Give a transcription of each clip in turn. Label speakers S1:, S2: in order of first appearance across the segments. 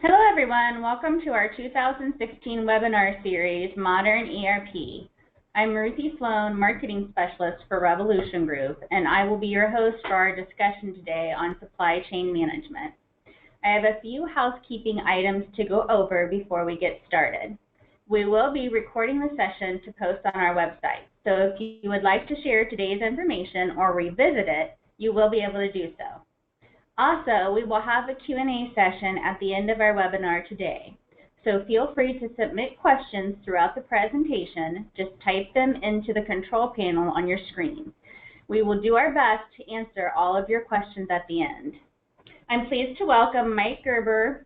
S1: Hello everyone, welcome to our 2016 webinar series, Modern ERP. I'm Ruthie Sloan, Marketing Specialist for Revolution Group, and I will be your host for our discussion today on supply chain management. I have a few housekeeping items to go over before we get started. We will be recording the session to post on our website, so if you would like to share today's information or revisit it, you will be able to do so. Also, we will have a Q&A session at the end of our webinar today, so feel free to submit questions throughout the presentation. Just type them into the control panel on your screen. We will do our best to answer all of your questions at the end. I'm pleased to welcome Mike Gerber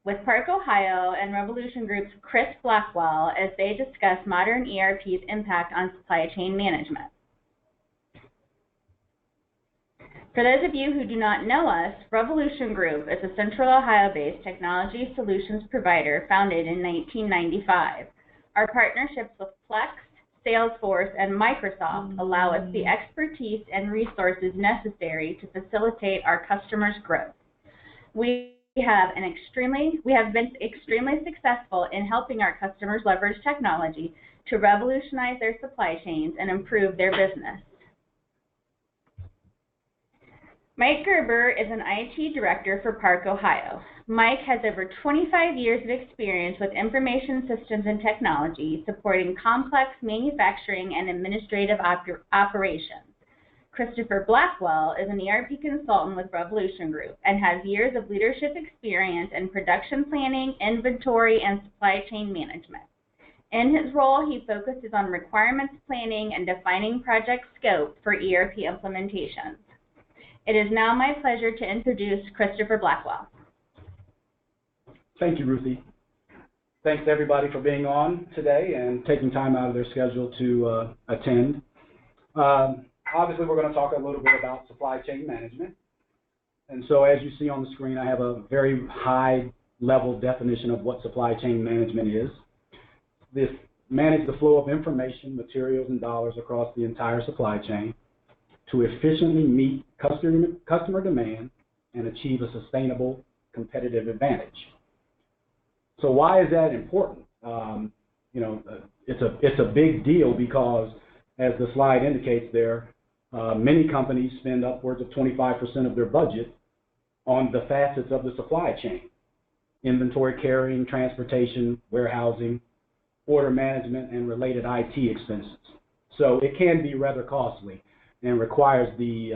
S1: with ParkOhio and Revolution Group's Chris Blackwell as they discuss modern ERP's impact on supply chain management. For those of you who do not know us, Revolution Group is a Central Ohio-based technology solutions provider founded in 1995. Our partnerships with Plex, Salesforce, and Microsoft allow us the expertise and resources necessary to facilitate our customers' growth. We have been extremely successful in helping our customers leverage technology to revolutionize their supply chains and improve their business. Mike Gerber is an IT director for ParkOhio. Mike has over 25 years of experience with information systems and technology, supporting complex manufacturing and administrative operations. Christopher Blackwell is an ERP consultant with Revolution Group and has years of leadership experience in production planning, inventory, and supply chain management. In his role, he focuses on requirements planning and defining project scope for ERP implementations. It is now my pleasure to introduce Christopher Blackwell.
S2: Thank you, Ruthie. Thanks to everybody for being on today and taking time out of their schedule to attend. Obviously, we're going to talk a little bit about supply chain management. And so as you see on the screen, I have a very high-level definition of what supply chain management is. This manage the flow of information, materials, and dollars across the entire supply chain to efficiently meet customer demand and achieve a sustainable competitive advantage. So why is that important? It's a big deal because, as the slide indicates there, many companies spend upwards of 25% of their budget on the facets of the supply chain: inventory carrying, transportation, warehousing, order management, and related IT expenses. So it can be rather costly and requires the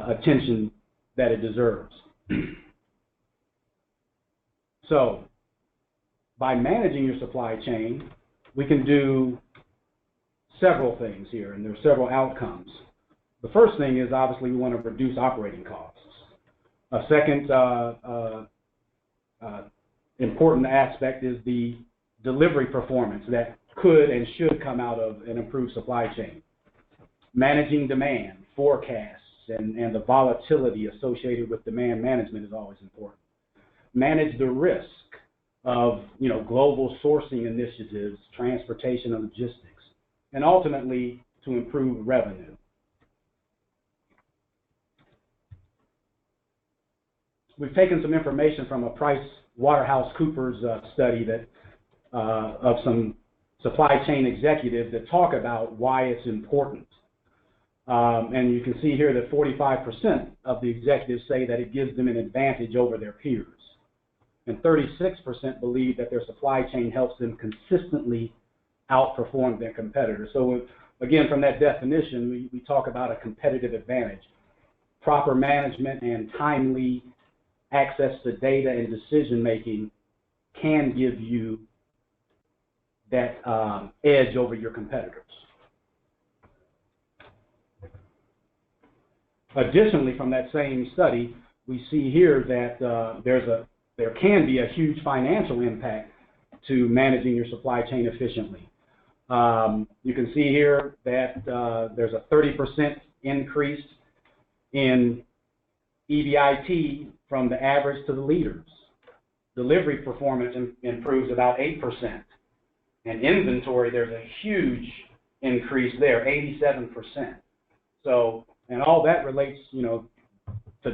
S2: attention that it deserves. So by managing your supply chain, we can do several things here, and there are several outcomes. The first thing is, obviously, we want to reduce operating costs. A second important aspect is the delivery performance that could and should come out of an improved supply chain. Managing demand, forecasts, and the volatility associated with demand management is always important. Manage the risk of global sourcing initiatives, transportation and logistics, and ultimately to improve revenue. We've taken some information from a PricewaterhouseCoopers study that of some supply chain executives that talk about why it's important. And you can see here that 45% of the executives say that it gives them an advantage over their peers. And 36% believe that their supply chain helps them consistently outperform their competitors. So again, from that definition, we talk about a competitive advantage. Proper management and timely access to data and decision making can give you that edge over your competitors. Additionally, from that same study, we see here that there can be a huge financial impact to managing your supply chain efficiently. You can see here that there's a 30% increase in EBIT from the average to the leaders. Delivery performance improves about 8%. And inventory, there's a huge increase there, 87%. So, and all that relates, to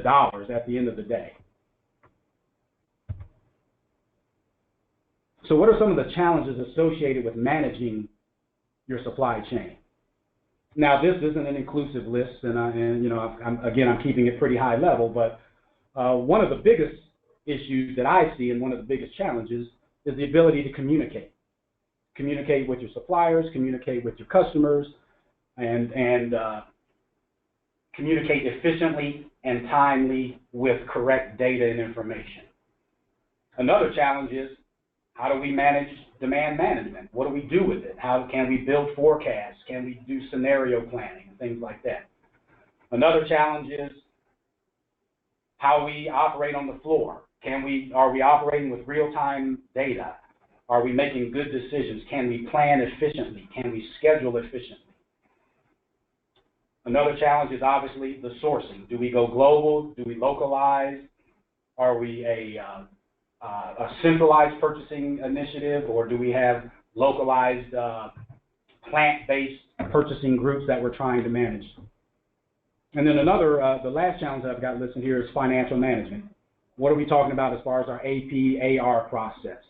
S2: dollars at the end of the day. So what are some of the challenges associated with managing your supply chain? Now, this isn't an inclusive list, and I'm keeping it pretty high level, but one of the biggest issues that I see and one of the biggest challenges is the ability to communicate. Communicate with your suppliers, communicate with your customers, and communicate efficiently and timely with correct data and information. Another challenge is, how do we manage demand management? What do we do with it? How can we build forecasts? Can we do scenario planning and things like that? Another challenge is how we operate on the floor. Are we operating with real-time data? Are we making good decisions? Can we plan efficiently? Can we schedule efficiently? Another challenge is obviously the sourcing. Do we go global? Do we localize? Are we a centralized purchasing initiative, or do we have localized plant-based purchasing groups that we're trying to manage? And then the last challenge that I've got listed here is financial management. What are we talking about as far as our AP, AR process,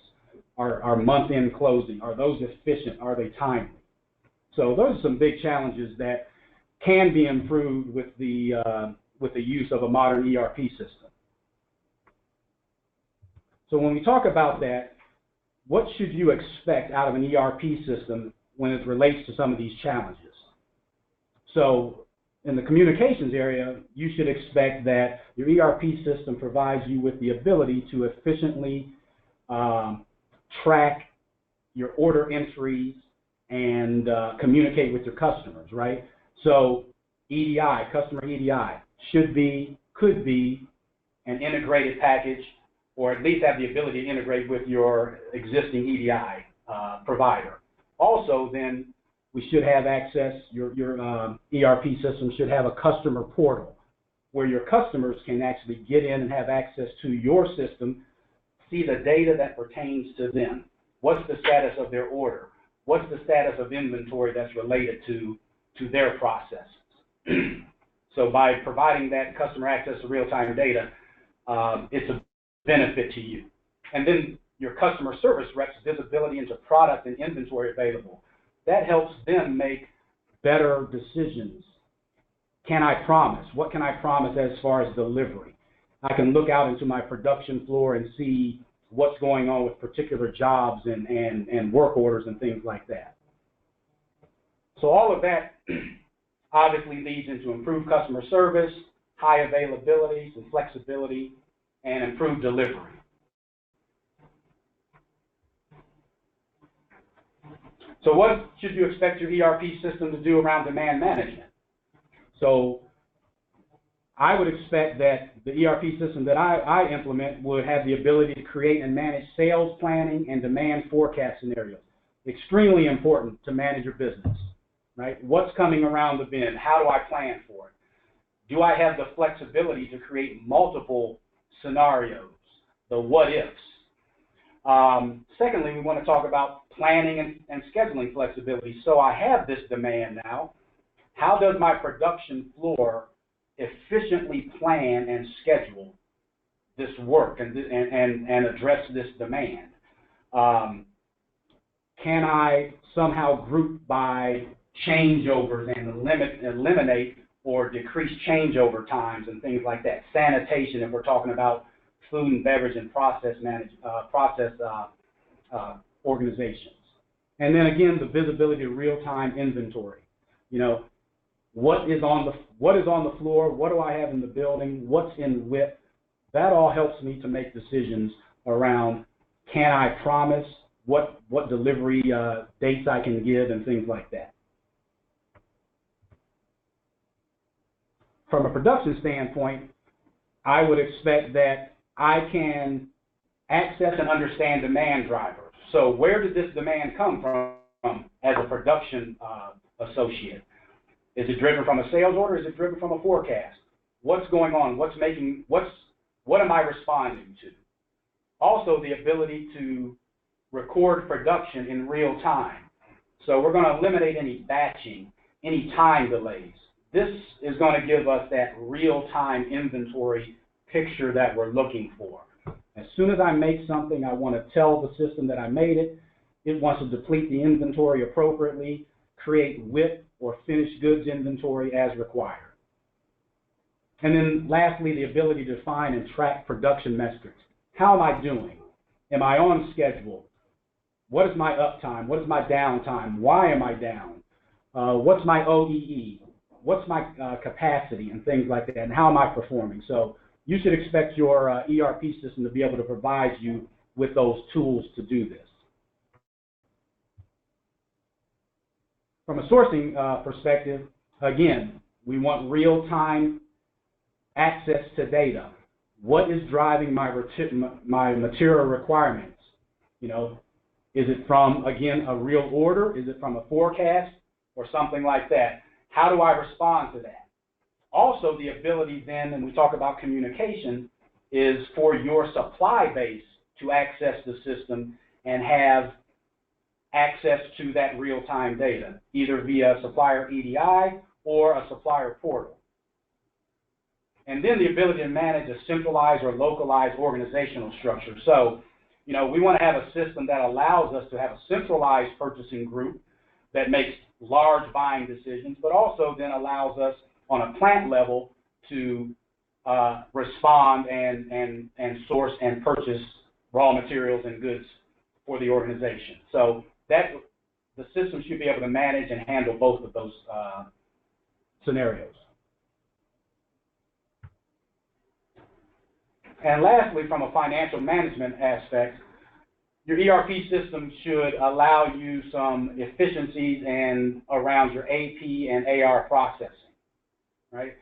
S2: our month-end closing? Are those efficient? Are they timely? So those are some big challenges that can be improved with the use of a modern ERP system. So when we talk about that, what should you expect out of an ERP system when it relates to some of these challenges? So in the communications area, you should expect that your ERP system provides you with the ability to efficiently track your order entries and communicate with your customers, right? So EDI, customer EDI, could be an integrated package, or at least have the ability to integrate with your existing EDI provider. Also, then, we should have access, your ERP system should have a customer portal where your customers can actually get in and have access to your system, see the data that pertains to them. What's the status of their order? What's the status of inventory that's related to their processes? So by providing that customer access to real-time data, it's a benefit to you. And then your customer service reps visibility into product and inventory available. That helps them make better decisions. Can I promise? What can I promise as far as delivery? I can look out into my production floor and see what's going on with particular jobs and work orders and things like that. So all of that obviously leads into improved customer service, high availability, some flexibility, and improved delivery. So what should you expect your ERP system to do around demand management? So I would expect that the ERP system that I implement would have the ability to create and manage sales planning and demand forecast scenarios. Extremely important to manage your business, right? What's coming around the bend? How do I plan for it? Do I have the flexibility to create multiple scenarios, the what-ifs? Secondly, we want to talk about planning and scheduling flexibility. So I have this demand now. How does my production floor efficiently plan and schedule this work and address this demand? Can I somehow group by changeovers and eliminate or decrease changeover times and things like that? Sanitation, if we're talking about food and beverage and process organizations. And then again, the visibility of real-time inventory. You know, what is on the floor? What do I have in the building? What's in WIP? That all helps me to make decisions around, can I promise what delivery dates I can give and things like that. From a production standpoint, I would expect that I can access and understand demand drivers. So where did this demand come from as a production associate? Is it driven from a sales order? Is it driven from a forecast? What's going on? What am I responding to? Also, the ability to record production in real time. So we're going to eliminate any batching, any time delays. this is going to give us that real-time inventory picture that we're looking for. As soon as I make something, I want to tell the system that I made it. It wants to deplete the inventory appropriately, create WIP or finished goods inventory as required. And then lastly, the ability to define and track production metrics. How am I doing? Am I on schedule? What is my uptime? What is my downtime? Why am I down? What's my OEE? What's my capacity and things like that, and how am I performing? So you should expect your ERP system to be able to provide you with those tools to do this. From a sourcing perspective, again, we want real-time access to data. What is driving my material requirements? You know, is it from, again, a real order? Is it from a forecast or something like that? How do I respond to that? Also, the ability then, and we talk about communication, is for your supply base to access the system and have access to that real-time data, either via supplier EDI or a supplier portal. And then the ability to manage a centralized or localized organizational structure. So, you know, we want to have a system that allows us to have a centralized purchasing group that makes large buying decisions, but also then allows us on a plant level to respond and source and purchase raw materials and goods for the organization. So that the system should be able to manage and handle both of those scenarios. And lastly, from a financial management aspect, your ERP system should allow you some efficiencies and around your AP and AR processing, right?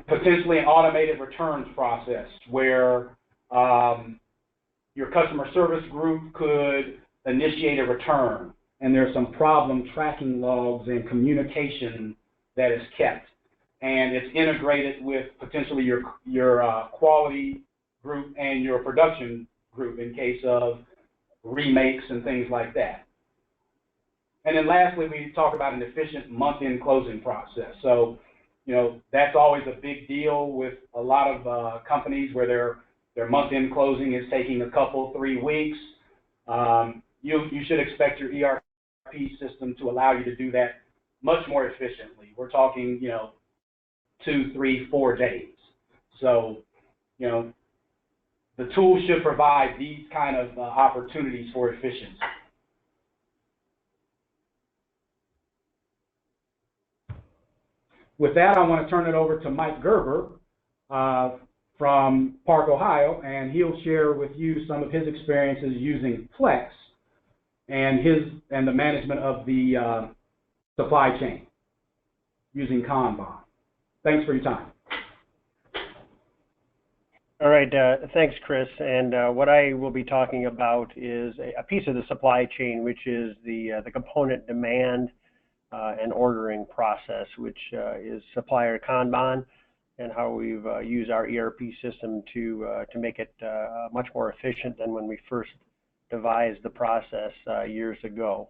S2: Potentially an automated returns process where your customer service group could initiate a return, and there's some problem tracking logs and communication that is kept. And it's integrated with potentially your quality group and your production group in case of remakes and things like that. And then lastly, we talk about an efficient month-end closing process. So, you know, that's always a big deal with a lot of companies where their month-end closing is taking a couple, 3 weeks. You should expect your ERP system to allow you to do that much more efficiently. We're talking, you know, 2, 3, 4 days. So, you know, the tool should provide these kind of opportunities for efficiency. With that, I want to turn it over to Mike Gerber from ParkOhio, and he'll share with you some of his experiences using Plex and the management of the supply chain using Kanban. Thanks for your time.
S3: All right, thanks, Chris. And what I will be talking about is a piece of the supply chain, which is the component demand and ordering process, which is Supplier Kanban, and how we've used our ERP system to make it much more efficient than when we first devised the process years ago.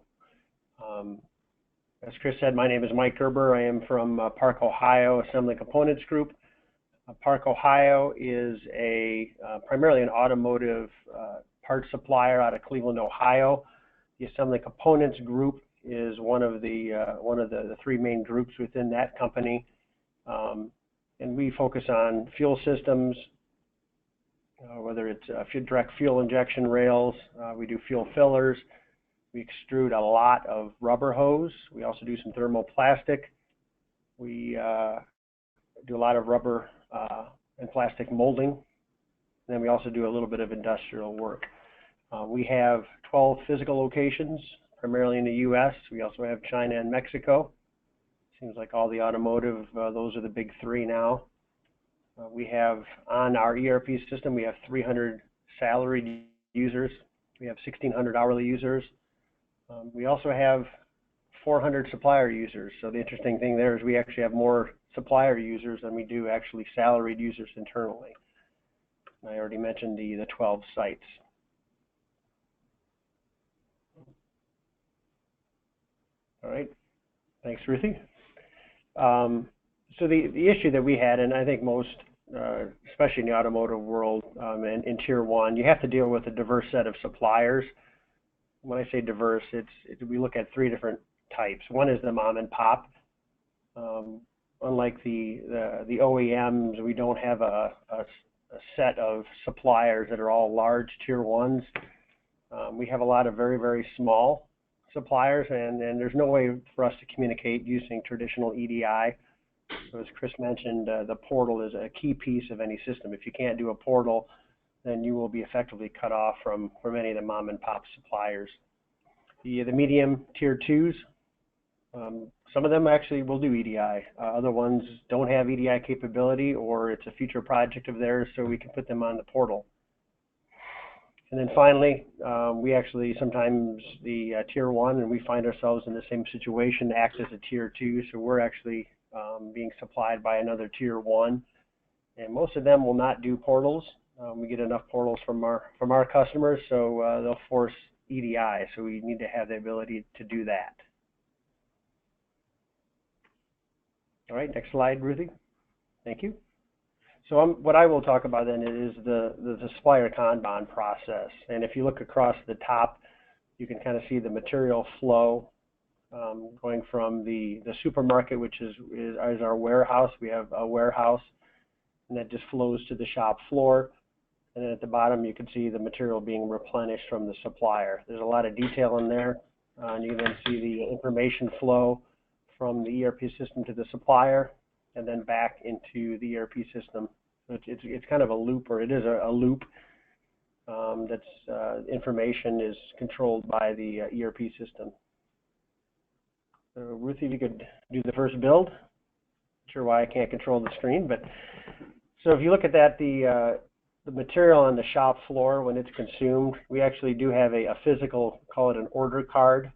S3: As Chris said, my name is Mike Gerber. I am from ParkOhio Assembly Components Group. ParkOhio is primarily an automotive parts supplier out of Cleveland, Ohio. The Assembly Components Group is one of the 3 main groups within that company, and we focus on fuel systems, whether it's direct fuel injection rails. We do fuel fillers. We extrude a lot of rubber hose. We also do some thermoplastic. We do a lot of rubber and plastic molding. And then we also do a little bit of industrial work. We have 12 physical locations, primarily in the U.S. We also have China and Mexico. Seems like all the automotive, those are the big 3 now. We have on our ERP system, we have 300 salaried users. We have 1,600 hourly users. We also have 400 supplier users. So the interesting thing there is we actually have more supplier users than we do actually salaried users internally. I already mentioned the 12 sites. All right, thanks, Ruthie. So the issue that we had, and I think most, especially in the automotive world and in Tier 1, you have to deal with a diverse set of suppliers. When I say diverse, we look at three different types. One is the mom and pop. Unlike the OEMs, we don't have a set of suppliers that are all large Tier 1s. We have a lot of very, very small suppliers, and there's no way for us to communicate using traditional EDI. So as Chris mentioned, the portal is a key piece of any system. If you can't do a portal, then you will be effectively cut off from any of the mom and pop suppliers. The medium Tier 2s, some of them actually will do EDI. Other ones don't have EDI capability, or it's a future project of theirs, so we can put them on the portal. And then finally, we actually sometimes the Tier 1, and we find ourselves in the same situation, act as a Tier 2, so we're actually being supplied by another Tier 1, and most of them will not do portals. We get enough portals from our customers, so they'll force EDI, so we need to have the ability to do that. All right, next slide, Ruthie. Thank you. So what I will talk about then is the Supplier Kanban process. And if you look across the top, you can kind of see the material flow going from the supermarket, which is our warehouse. We have a warehouse, and that just flows to the shop floor. And then at the bottom, you can see the material being replenished from the supplier. There's a lot of detail in there. And you can then see the information flow from the ERP system to the supplier, and then back into the ERP system. So it's kind of a loop, or it is a loop that's information is controlled by the ERP system. So Ruthie, if you could do the first build. Not sure why I can't control the screen, but so if you look at that, the material on the shop floor, when it's consumed, we actually do have a physical, call it an order card.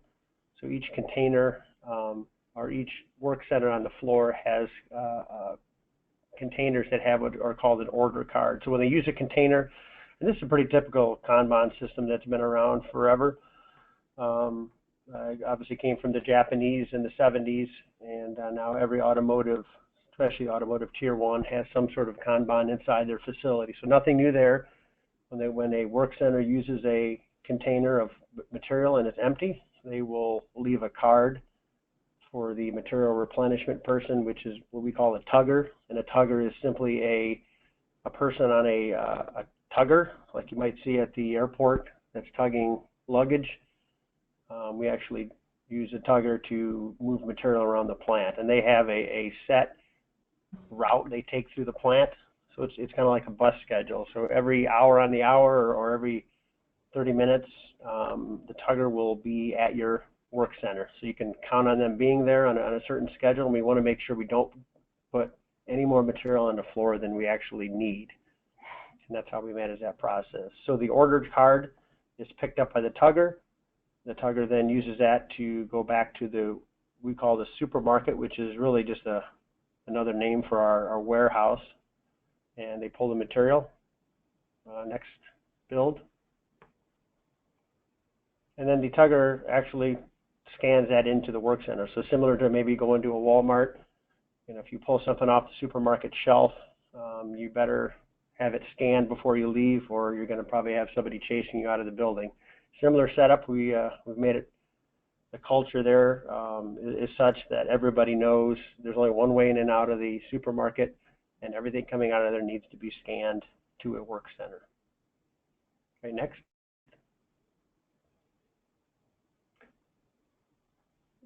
S3: So each container or each work center on the floor has containers that have what are called an order card. So when they use a container, and this is a pretty typical Kanban system that's been around forever. Obviously came from the Japanese in the 70s, and now every automotive, especially automotive Tier 1, has some sort of Kanban inside their facility. So nothing new there. When a work center uses a container of material and it's empty, they will leave a card for the material replenishment person, which is what we call a tugger. And a tugger is simply a person on a tugger, like you might see at the airport, that's tugging luggage. We actually use a tugger to move material around the plant, and they have a set route they take through the plant. So it's kind of like a bus schedule. So every hour on the hour or every 30 minutes, the tugger will be at your work center. So you can count on them being there on a certain schedule, and we want to make sure we don't put any more material on the floor than we actually need. And that's how we manage that process. So the ordered card is picked up by the tugger. The tugger then uses that to go back to we call the supermarket, which is really just another name for our warehouse. And they pull the material. Next build. And then the tugger actually scans that into the work center. So similar to maybe going to a Walmart, if you pull something off the supermarket shelf, you better have it scanned before you leave, or you're going to probably have somebody chasing you out of the building. Similar setup. We've made it, the culture there is such that everybody knows there's only one way in and out of the supermarket, and everything coming out of there needs to be scanned to a work center. Okay, next.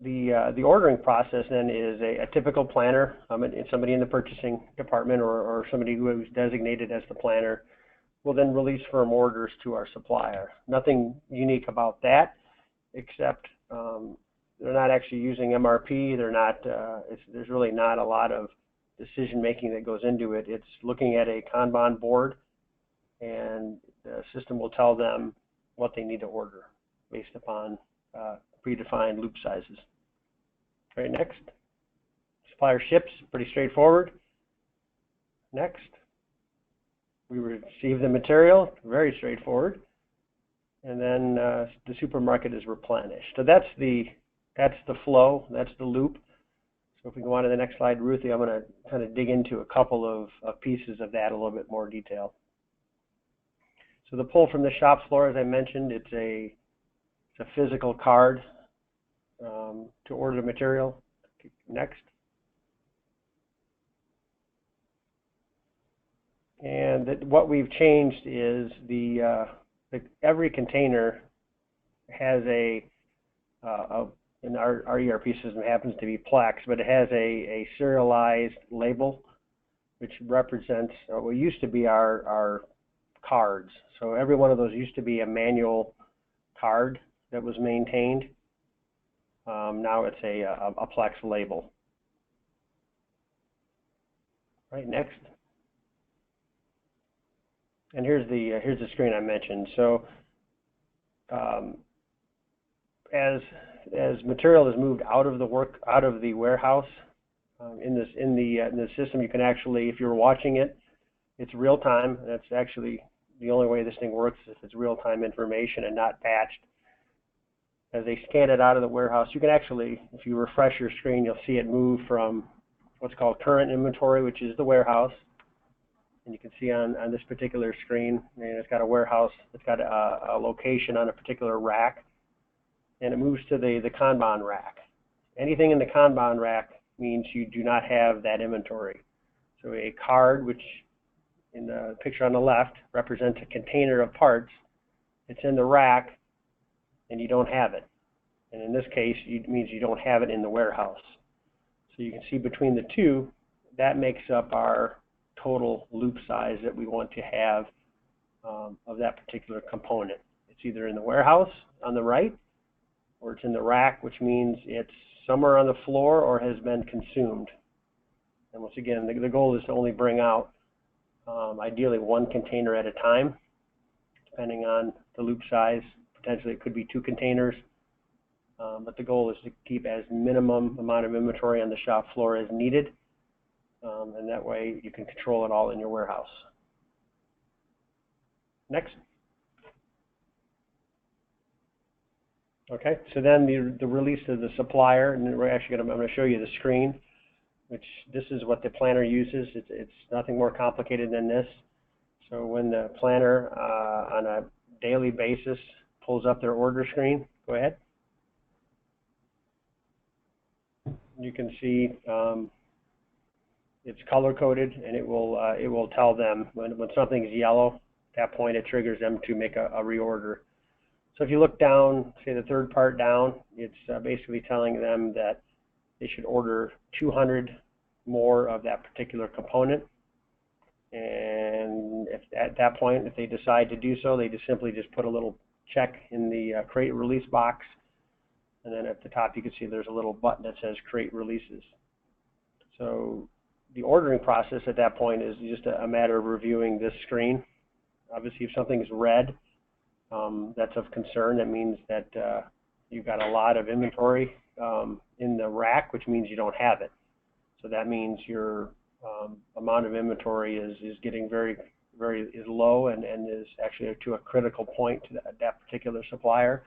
S3: The ordering process then is a typical planner, somebody in the purchasing department or somebody who is designated as the planner will then release firm orders to our supplier. Nothing unique about that, except they're not actually using MRP. They're not. There's really not a lot of decision making that goes into it. It's looking at a Kanban board, and the system will tell them what they need to order based upon predefined loop sizes. All right, next. Supplier ships, pretty straightforward. Next. We receive the material, very straightforward. And then the supermarket is replenished. So that's the flow, that's the loop. So if we go on to the next slide, Ruthie, I'm going to kind of dig into a couple of pieces of that in a little bit more detail. So the pull from the shop floor, as I mentioned, it's a physical card to order the material. Next. And what we've changed is every container has in our ERP system, it happens to be Plex, but it has a serialized label which represents what used to be our cards. So every one of those used to be a manual card that was maintained. Now it's a Plex label. Right, next. And here's the screen I mentioned. So as material is moved out of the warehouse in the system, you can actually, if you're watching it, it's real time. That's actually the only way this thing works is if it's real time information and not batched. As they scan it out of the warehouse, you can actually, if you refresh your screen, you'll see it move from what's called current inventory, which is the warehouse. And you can see on this particular screen, it's got a warehouse, it's got a location on a particular rack, and it moves to the Kanban rack. Anything in the Kanban rack means you do not have that inventory. So a card, which in the picture on the left represents a container of parts, it's in the rack and you don't have it. And in this case, it means you don't have it in the warehouse. So you can see between the two, that makes up our total loop size that we want to have of that particular component. It's either in the warehouse on the right, or it's in the rack, which means it's somewhere on the floor or has been consumed. And once again, the goal is to only bring out ideally one container at a time, depending on the loop size. Potentially it could be 2 containers, but the goal is to keep as minimum amount of inventory on the shop floor as needed. And that way you can control it all in your warehouse. Next. Okay, so then the release to the supplier, and we're actually I'm going to show you the screen, which this is what the planner uses. It's nothing more complicated than this. So when the planner on a daily basis pulls up their order screen, go ahead. You can see it's color coded, and it will tell them when something's yellow. At that point, it triggers them to make a reorder. So if you look down, say the third part down, it's basically telling them that they should order 200 more of that particular component. And if at that point, if they decide to do so, they just simply put a little check in the create release box. And then at the top, you can see there's a little button that says create releases. So the ordering process at that point is just a matter of reviewing this screen. Obviously, if something is red, that's of concern. That means that you've got a lot of inventory in the rack, which means you don't have it. So that means your amount of inventory is getting very low and is actually to a critical point to that particular supplier.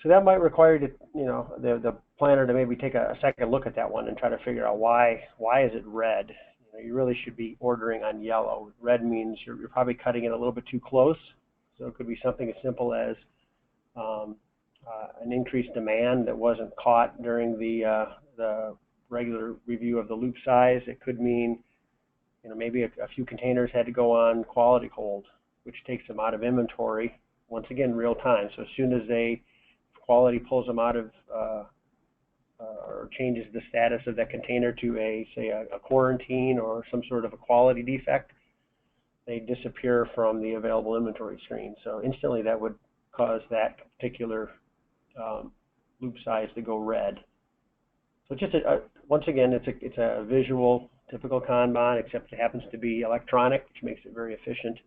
S3: So that might require the planner to maybe take a second look at that one and try to figure out why is it red. You really should be ordering on yellow. Red means you're probably cutting it a little bit too close. So it could be something as simple as an increased demand that wasn't caught during the regular review of the loop size. It could mean maybe a few containers had to go on quality hold, which takes them out of inventory, once again, real time. So as soon as quality pulls them out of or changes the status of that container to say a quarantine or some sort of a quality defect, they disappear from the available inventory screen. So instantly that would cause that particular loop size to go red. So just once again, it's a visual, typical Kanban, except it happens to be electronic, which makes it very efficient.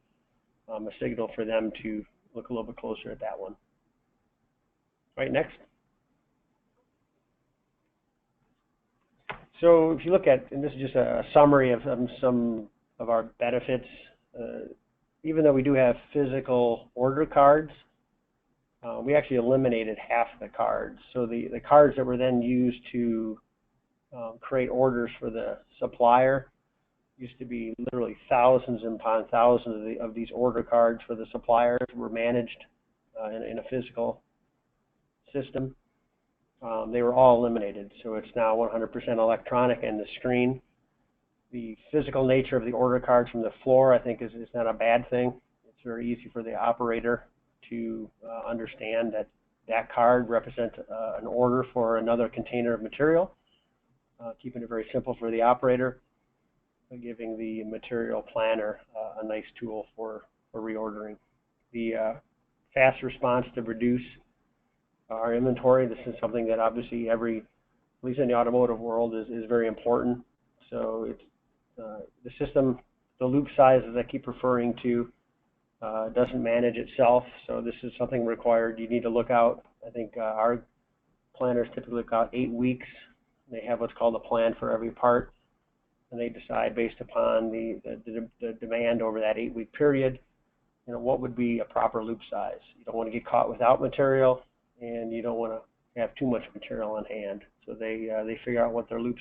S3: A signal for them to look a little bit closer at that one. Right, next. So if you look at, and this is just a summary of some of our benefits, even though we do have physical order cards, we actually eliminated half the cards. So the cards that were then used to create orders for the supplier. Used to be literally thousands upon thousands of these order cards for the suppliers were managed in a physical system. They were all eliminated, so it's now 100% electronic, and the screen. The physical nature of the order cards from the floor, I think, is not a bad thing. It's very easy for the operator to understand that that card represents an order for another container of material, keeping it very simple for the operator, giving the material planner a nice tool for reordering. The fast response to reduce our inventory. This is something that obviously at least in the automotive world, is very important. So it's the system, the loop sizes I keep referring to, doesn't manage itself. So this is something required. You need to look out. I think our planners typically look out 8 weeks. They have what's called a plan for every part, and they decide based upon the demand over that 8-week period, what would be a proper loop size. You don't want to get caught without material, and you don't want to have too much material on hand. So they figure out what their loop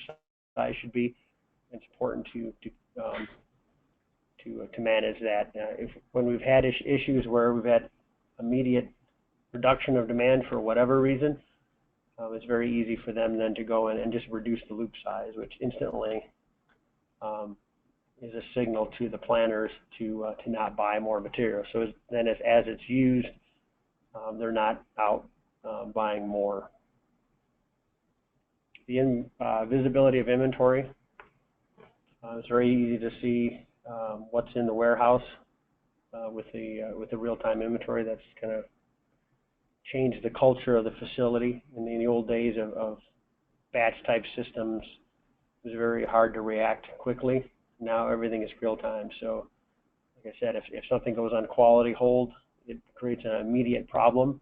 S3: size should be. It's important to manage that. When we've had issues where we've had immediate reduction of demand for whatever reason, it's very easy for them then to go in and just reduce the loop size, which instantly is a signal to the planners to not buy more material. So then as it's used, they're not out buying more. The visibility of inventory. It's very easy to see what's in the warehouse with the real-time inventory. That's kind of changed the culture of the facility. In the old days of batch-type systems, it was very hard to react quickly. Now everything is real-time. So, like I said, if something goes on quality hold, it creates an immediate problem,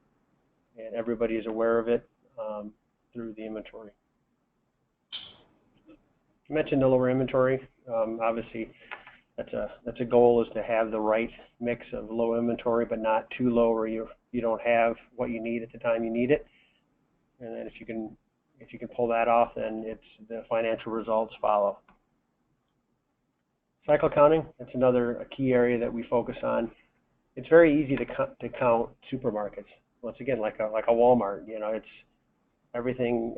S3: and everybody is aware of it through the inventory. You mentioned the lower inventory. Obviously, that's a goal, is to have the right mix of low inventory, but not too low where you don't have what you need at the time you need it. And then if you can pull that off, then the financial results follow. Cycle counting. That's another key area that we focus on. It's very easy to count supermarkets. Once again, like a Walmart. It's everything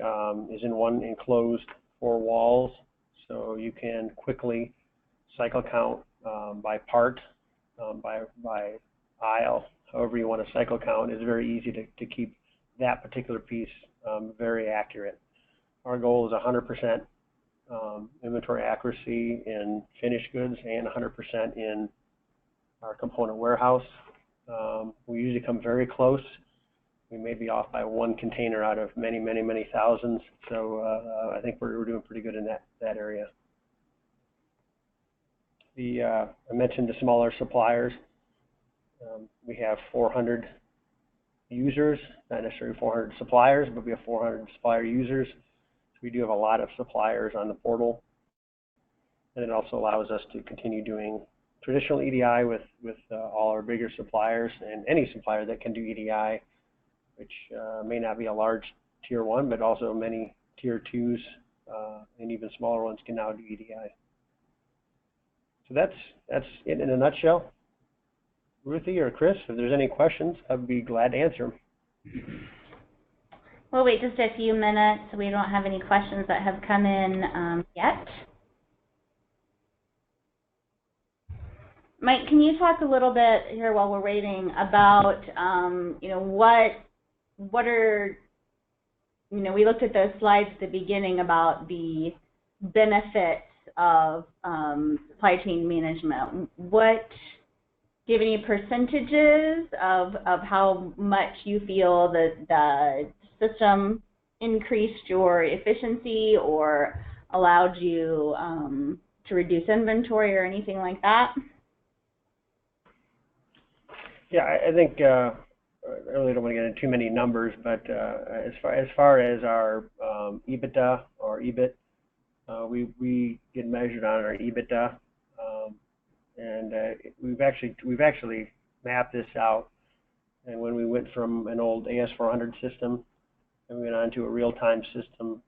S3: is in one enclosed 4 walls. So you can quickly cycle count by part, by aisle, however you want to cycle count. It's very easy to keep that particular piece very accurate. Our goal is 100% inventory accuracy in finished goods and 100% in our component warehouse. We usually come very close. We may be off by 1 container out of many, many, many thousands. So I think we're doing pretty good in that area. I mentioned the smaller suppliers. We have 400 users, not necessarily 400 suppliers, but we have 400 supplier users. So we do have a lot of suppliers on the portal. And it also allows us to continue doing traditional EDI with all our bigger suppliers, and any supplier that can do EDI, which may not be a large tier 1, but also many tier 2s and even smaller ones can now do EDI. So that's it in a nutshell. Ruthie or Chris, if there's any questions, I'd be glad to answer them.
S1: We'll wait just a few minutes. We don't have any questions that have come in yet. Mike, can you talk a little bit here while we're waiting about, what are, we looked at those slides at the beginning about the benefits of supply chain management. Do you have any percentages of how much you feel that the system increased your efficiency or allowed you to reduce inventory or anything like that?
S3: Yeah, I think I really don't want to get into too many numbers, but as far as our EBITDA or EBIT, we get measured on our EBITDA, and we've actually mapped this out. And when we went from an old AS400 system and we went on to a real-time system,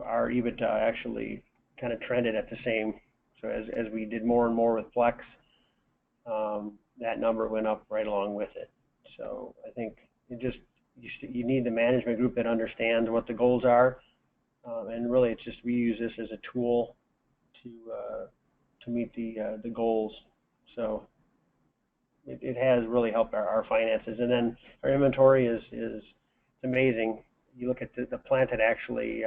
S3: our EBITDA actually kind of trended at the same. So as we did more and more with Plex, that number went up right along with it. So I think you need the management group that understands what the goals are, and really it's just we use this as a tool to meet the goals. So it has really helped our finances. And then our inventory is amazing. You look at the plant that actually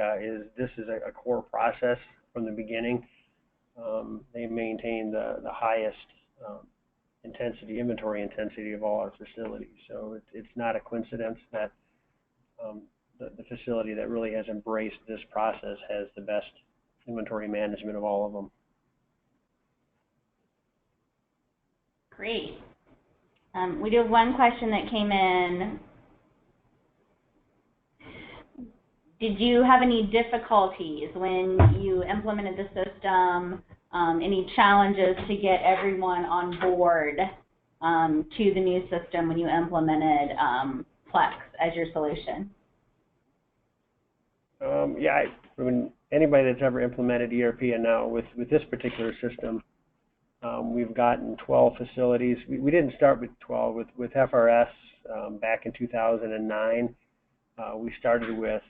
S3: this is a core process from the beginning. They maintain the highest inventory intensity of all our facilities. So it's not a coincidence that the facility that really has embraced this process has the best inventory management of all of them.
S1: Great. We do have one question that came in. Did you have any difficulties when you implemented the system? Any challenges to get everyone on board to the new system when you implemented Plex as your solution?
S3: Yeah, I mean, anybody that's ever implemented ERP, and now with this particular system, we've gotten 12 facilities. We didn't start with 12. With FRS back in 2009, we started with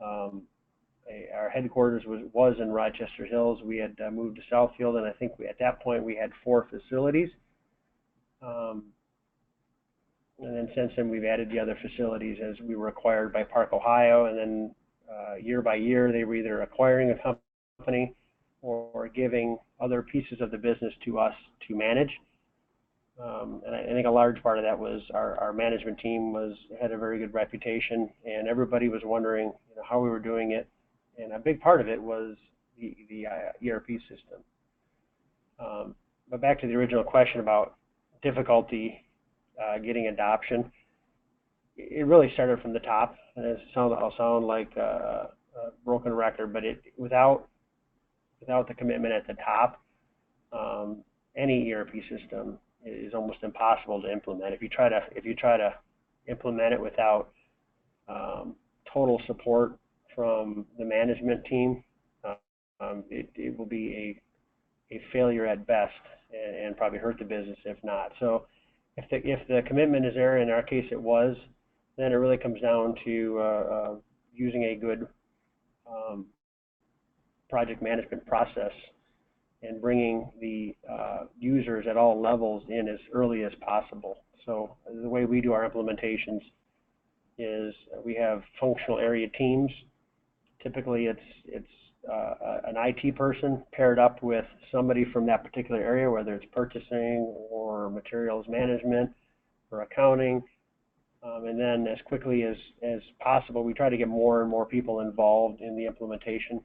S3: our headquarters was in Rochester Hills. We had moved to Southfield, and I think at that point we had 4 facilities. And then since then we've added the other facilities as we were acquired by ParkOhio, and then year by year they were either acquiring a company or giving other pieces of the business to us to manage. And I think a large part of that was our management team had a very good reputation, and everybody was wondering how we were doing it. And a big part of it was the ERP system. But back to the original question about difficulty getting adoption, it really started from the top. And I'll sound like a broken record, but without the commitment at the top, any ERP system is almost impossible to implement. If you try to implement it without total support from the management team, it will be a failure at best, and probably hurt the business if not. So if the commitment is there, in our case it was, then it really comes down to using a good project management process and bringing the users at all levels in as early as possible. So the way we do our implementations is we have functional area teams. Typically it's an IT person paired up with somebody from that particular area, whether it's purchasing or materials management or accounting. And then as quickly as possible, we try to get more and more people involved in the implementation.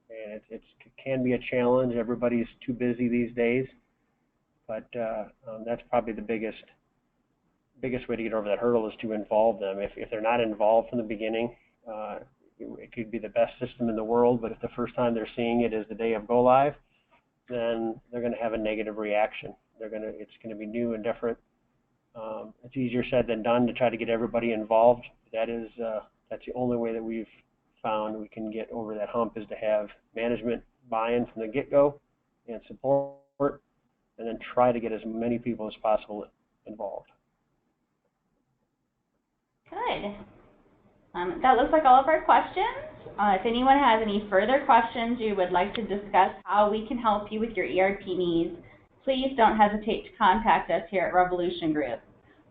S3: And it can be a challenge. Everybody's too busy these days, but that's probably the biggest way to get over that hurdle, is to involve them. If they're not involved from the beginning, it could be the best system in the world, but if the first time they're seeing it is the day of go live, then they're going to have a negative reaction. It's going to be new and different. It's easier said than done to try to get everybody involved. That's the only way that we've found we can get over that hump, is to have management buy-in from the get-go and support, and then try to get as many people as possible involved.
S1: Good. That looks like all of our questions. If anyone has any further questions you would like to discuss how we can help you with your ERP needs, please don't hesitate to contact us here at Revolution Group.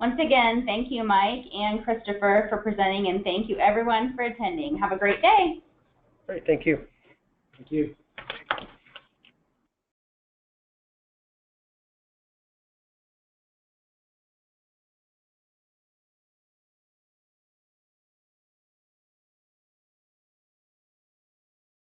S1: Once again, thank you, Mike and Christopher, for presenting, and thank you everyone for attending. Have a great day.
S3: Great, thank you.
S2: Thank you.